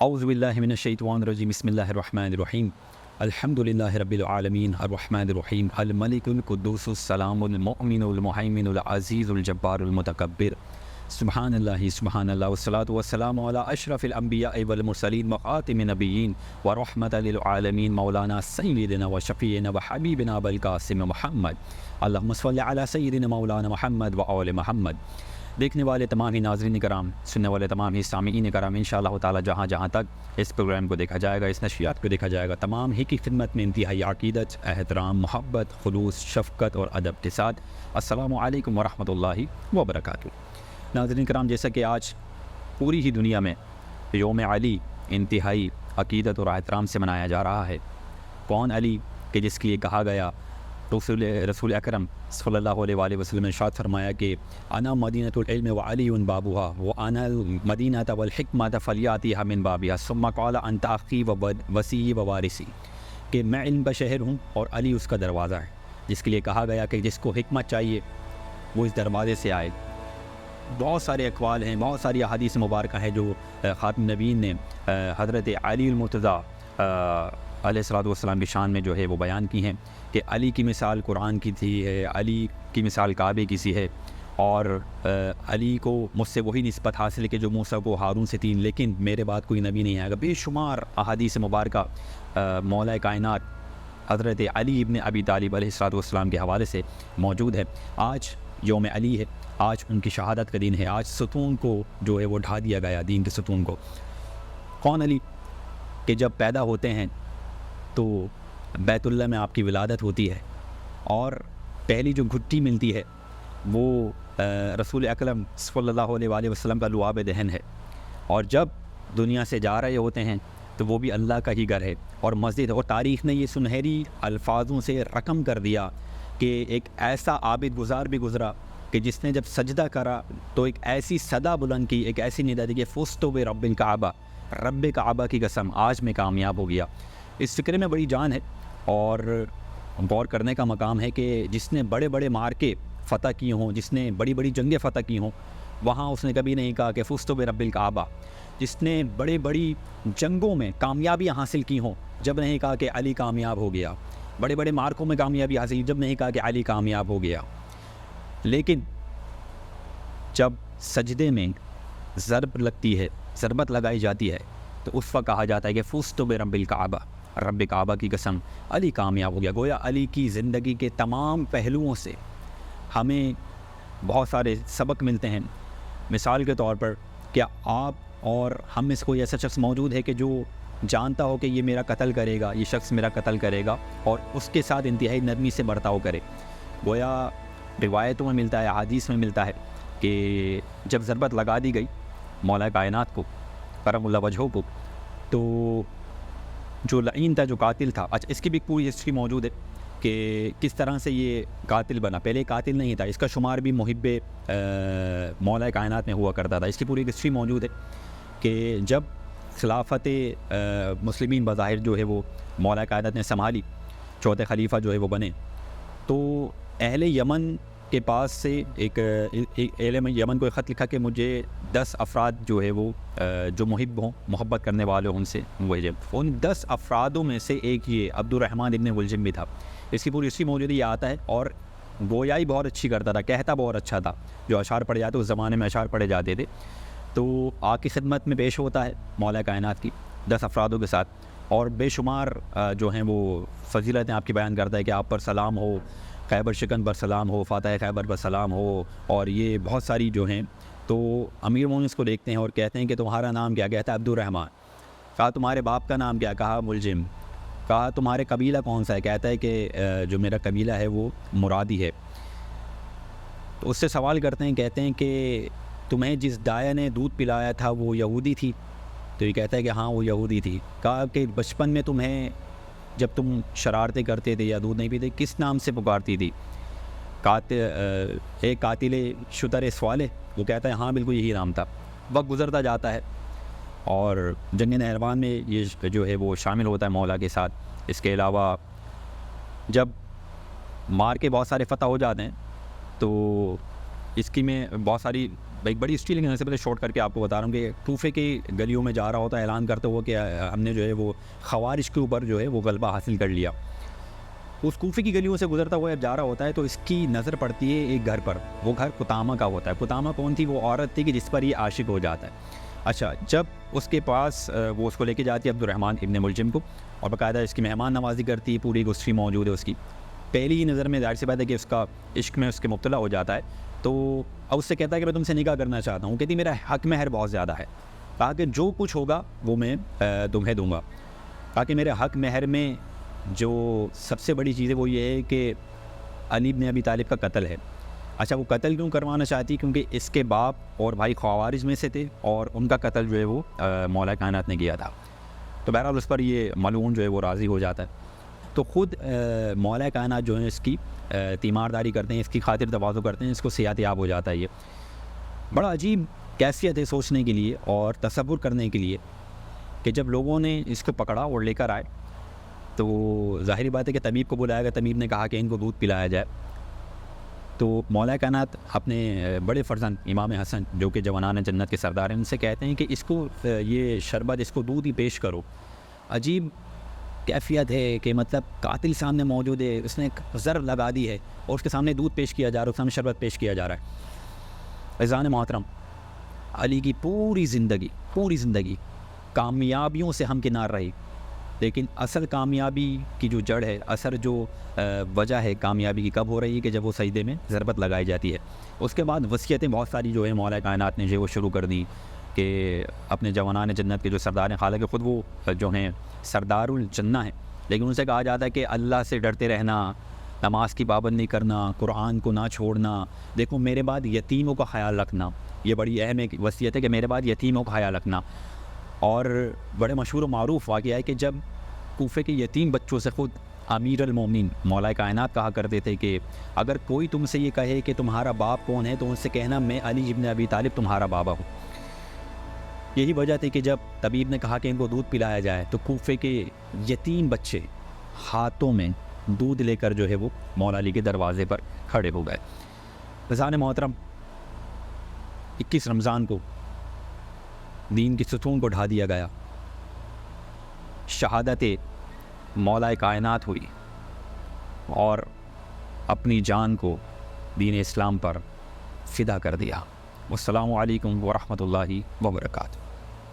اعوذ باللہ من الشیطان الرجیم بسم اللہ الرحمن الرحیم الحمد للہ رب العالمین الرحمن الرحیم الملک القدوس السلام المؤمن المہیمن العزیز الجبار المتکبر سبحان اللہ والصلاة والسلام علی اشرف الانبیاء والمرسلین وخاتم النبیین ورحمۃ للعالمین مولانا سیدنا و شفیعنا و حبیبنا ابوالقاسم محمد اللہم صلی علی سیدنا مولانا محمد و آل محمد۔ دیکھنے والے تمام ہی ناظرین کرام، سننے والے تمام ہی سامعین کرام، انشاءاللہ تعالی جہاں جہاں تک اس پروگرام کو دیکھا جائے گا، اس نشریات کو دیکھا جائے گا، تمام ہی کی خدمت میں انتہائی عقیدت، احترام، محبت، خلوص، شفقت اور ادب کے ساتھ السلام علیکم ورحمۃ اللہ وبرکاتہ۔ ناظرین کرام، جیسا کہ آج پوری ہی دنیا میں یوم علی انتہائی عقیدت اور احترام سے منایا جا رہا ہے۔ کون علی کہ جس کے لیے کہا گیا، رسول اکرم صلی اللہ علیہ وآلہ وسلم نے ارشاد فرمایا کہ انا مدینۃ العلم وعلی بابها وانا المدینۃ والحکمۃ فلیاتیھا من بابها ثم قال انت اخی ووصی ووارثی، کہ میں علم کا شہر ہوں اور علی اس کا دروازہ ہے، جس کے لیے کہا گیا کہ جس کو حکمت چاہیے وہ اس دروازے سے آئے۔ بہت سارے اقوال ہیں، بہت ساری احادیث مبارکہ ہیں جو خاتم نبیین نے حضرت علی المرتضیٰ علیہ الصلوۃ والسلام کی شان میں جو ہے وہ بیان کی ہیں کہ علی کی مثال قرآن کی تھی ہے، علی کی مثال کعبے کی سی ہے، اور علی کو مجھ سے وہی نسبت حاصل ہے کہ جو موسیٰ کو ہارون سے تھی، لیکن میرے بعد کوئی نبی نہیں آئے گا۔ بے شمار احادیث مبارکہ مولا کائنات حضرت علی ابن ابی طالب علیہ الصلوۃ والسلام کے حوالے سے موجود ہے۔ آج یوم علی ہے، آج ان کی شہادت کا دن ہے، آج ستون کو جو ہے وہ ڈھا دیا گیا، دین کے ستون کو۔ کون علی کہ جب پیدا ہوتے ہیں تو بیت اللہ میں آپ کی ولادت ہوتی ہے، اور پہلی جو گھٹی ملتی ہے وہ رسول اکرم صلی اللہ علیہ وآلہ وسلم کا لعاب دہن ہے، اور جب دنیا سے جا رہے ہوتے ہیں تو وہ بھی اللہ کا ہی گھر ہے اور مسجد ہے، اور تاریخ نے یہ سنہری الفاظوں سے رقم کر دیا کہ ایک ایسا عابد گزار بھی گزرا کہ جس نے جب سجدہ کرا تو ایک ایسی صدا بلند کی، ایک ایسی ندا دی کہ فزت برب الکعبہ، رب کعبہ کی قسم آج میں کامیاب ہو گیا۔ اس فکرے میں بڑی جان ہے اور غور کرنے کا مقام ہے کہ جس نے بڑے بڑے مارکے فتح کی ہوں، جس نے بڑی بڑی جنگیں فتح کی ہوں، وہاں اس نے کبھی نہیں کہا کہ فزت برب الکعبہ۔ جس نے بڑی بڑی جنگوں میں کامیابیاں حاصل کی ہوں، جب نہیں کہا کہ علی کامیاب ہو گیا۔ بڑے بڑے مارکوں میں کامیابی حاصل کی، جب نہیں کہا کہ علی کامیاب ہو گیا۔ لیکن جب سجدے میں ضربت لگائی جاتی ہے تو اس وقت کہا جاتا ہے کہ فزت برب الکعبہ، رب کعبہ کی قسم علی کامیاب ہو گیا۔ گویا علی کی زندگی کے تمام پہلوؤں سے ہمیں بہت سارے سبق ملتے ہیں۔ مثال کے طور پر، کیا آپ اور ہم میں سے کوئی ایسا شخص موجود ہے کہ جو جانتا ہو کہ یہ میرا قتل کرے گا، یہ شخص میرا قتل کرے گا، اور اس کے ساتھ انتہائی نرمی سے برتاؤ کرے؟ گویا روایتوں میں ملتا ہے، احادیث میں ملتا ہے کہ جب ضربت لگا دی گئی مولا کائنات کو، کرم اللہ وجہہ کو، تو جو لعین تھا، جو قاتل تھا، اچھا اس کی بھی پوری ہسٹری موجود ہے کہ کس طرح سے یہ قاتل بنا۔ پہلے قاتل نہیں تھا، اس کا شمار بھی محب مولا کائنات میں ہوا کرتا تھا۔ اس کی پوری ہسٹری موجود ہے کہ جب خلافت مسلمین بظاہر جو ہے وہ مولا کائنات نے سنبھالی، چوتھے خلیفہ جو ہے وہ بنے، تو اہل یمن کے پاس سے ایک اہل یمن کو ایک خط لکھا کہ مجھے 10 افراد جو ہے وہ جو محب ہوں، محبت کرنے والے ہوں، ان سے بھیجے۔ ان 10 افرادوں میں سے ایک یہ عبد الرحمن ابن ملجم بھی تھا۔ اس کی پوری ہسٹری موجود ہے، یہ آتا ہے، اور گویائی بہت اچھی کرتا تھا، کہتا بہت اچھا تھا۔ جو اشعار پڑھے جاتے، اس زمانے میں اشعار پڑھے جاتے تھے، تو آگ کی خدمت میں پیش ہوتا ہے مولا کائنات کی 10 افرادوں کے ساتھ، اور بے شمار جو ہیں وہ فضیلتیں آپ کی بیان کرتا ہے کہ آپ پر سلام ہو، خیبر شکن پر سلام ہو، فاتح خیبر پر سلام ہو، اور یہ بہت ساری جو ہیں۔ تو امیر مومنین اس کو دیکھتے ہیں اور کہتے ہیں کہ تمہارا نام کیا؟ کہتا ہے عبد الرحمن۔ کہا تمہارے باپ کا نام کیا؟ کہا ملجم۔ کہا تمہارے قبیلہ کون سا ہے؟ کہتا ہے کہ جو میرا قبیلہ ہے وہ مرادی ہے۔ تو اس سے سوال کرتے ہیں، کہتے ہیں کہ تمہیں جس دایا نے دودھ پلایا تھا وہ یہودی تھی؟ تو یہ کہتا ہے کہ ہاں وہ یہودی تھی۔ کہا کہ بچپن میں تمہیں جب تم شرارتیں کرتے تھے یا دودھ نہیں پیتے کس نام سے پکارتی تھی؟ قاتل شتر سوالے؟ وہ کہتا ہے ہاں بالکل یہی نام تھا۔ وقت گزرتا جاتا ہے اور جنگ نہروان میں یہ جو ہے وہ شامل ہوتا ہے مولا کے ساتھ۔ اس کے علاوہ جب مار کے بہت سارے فتح ہو جاتے ہیں تو اس کی میں بہت ساری ایک بڑی ہسٹری، لیکن ایسے پہلے شارٹ کر کے آپ کو بتا رہا ہوں کہ کوفے کی گلیوں میں جا رہا ہوتا ہے اعلان کرتے ہوا کہ ہم نے جو ہے وہ خوارج کے اوپر جو ہے وہ غلبہ حاصل کر لیا. اس کوفے کی گلیوں سے گزرتا ہوا جب جا رہا ہوتا ہے تو اس کی نظر پڑتی ہے ایک گھر پر. وہ گھر قطامہ کا ہوتا ہے. قطامہ کون تھی؟ وہ عورت تھی کہ جس پر یہ عاشق ہو جاتا ہے. اچھا، جب اس کے پاس وہ اس کو لے کے جاتی ہے عبد الرحمن ابن ملجم کو، اور باقاعدہ اس کی مہمان نوازی کرتی ہے، پوری ہسٹری موجود ہے اس کی. پہلی ہی نظر میں ظاہر سی بات ہے کہ اس کا عشق میں اس کے مبتلا ہو جاتا ہے. تو اب اس سے کہتا ہے کہ میں تم سے نکاح کرنا چاہتا ہوں. کہتی میرا حق مہر بہت زیادہ ہے. کہا کہ جو کچھ ہوگا وہ میں تمہیں دوں گا. کہا کہ میرے حق مہر میں جو سب سے بڑی چیز ہے وہ یہ ہے کہ علی بن ابی طالب کا قتل ہے. اچھا، وہ قتل کیوں کروانا چاہتی؟ کیونکہ اس کے باپ اور بھائی خوارج میں سے تھے اور ان کا قتل جو ہے وہ مولا کائنات نے کیا تھا. تو بہرحال اس پر یہ ملعون جو ہے وہ راضی ہو جاتا ہے. تو خود مولا کائنات جو ہے اس کی تیمارداری کرتے ہیں، اس کی خاطر تواضع کرتے ہیں، اس کو صحت یاب ہو جاتا ہے. یہ بڑا عجیب کیفیت ہے سوچنے کے لیے اور تصور کرنے کے لیے کہ جب لوگوں نے اس کو پکڑا اور لے کر آئے تو ظاہری بات ہے کہ طبیب کو بلایا گیا. طبیب نے کہا کہ ان کو دودھ پلایا جائے. تو مولا کائنات اپنے بڑے فرزند امام حسن جو کہ جوانان جنت کے سردار ہیں ان سے کہتے ہیں کہ اس کو یہ شربت، اس کو دودھ ہی پیش کرو. عجیب کیفیت ہے کہ مطلب قاتل سامنے موجود ہے، اس نے ایک ضرب لگا دی ہے اور اس کے سامنے دودھ پیش کیا جا رہا ہے، اس کے سامنے شربت پیش کیا جا رہا ہے. عزیزان محترم، علی کی پوری زندگی کامیابیوں سے ہمکنار رہی، لیکن اصل کامیابی کی جو جڑ ہے، اثر جو وجہ ہے کامیابی کی کب ہو رہی ہے کہ جب وہ سجدے میں ضربت لگائی جاتی ہے. اس کے بعد وصیتیں بہت ساری جو ہے مولا کائنات نے جو ہے وہ شروع کر دی کہ اپنے جوانان جنت کے جو سردار ہیں، حالانکہ خود وہ جو ہیں سردار الجنہ ہیں، لیکن ان سے کہا جاتا ہے کہ اللہ سے ڈرتے رہنا، نماز کی پابندی کرنا، قرآن کو نہ چھوڑنا، دیکھو میرے بعد یتیموں کا خیال رکھنا. یہ بڑی اہم ایک وصیت ہے کہ میرے بعد یتیموں کا خیال رکھنا. اور بڑے مشہور و معروف واقعہ ہے کہ جب کوفے کے یتیم بچوں سے خود امیر المومنین مولا کائنات کہا کرتے تھے کہ اگر کوئی تم سے یہ کہے کہ تمہارا باپ کون ہے تو ان سے کہنا میں علی ابن ابی طالب تمہارا بابا ہوں. یہی وجہ تھی کہ جب طبیب نے کہا کہ ان کو دودھ پلایا جائے تو کوفے کے یتیم بچے ہاتھوں میں دودھ لے کر جو ہے وہ مولا علی کے دروازے پر کھڑے ہو گئے. رضان محترم، 21 رمضان کو دین کی ستون کو ڈھا دیا گیا، شہادت مولا کائنات ہوئی اور اپنی جان کو دین اسلام پر فدا کر دیا. والسلام علیکم ورحمۃ اللہ وبرکاتہ.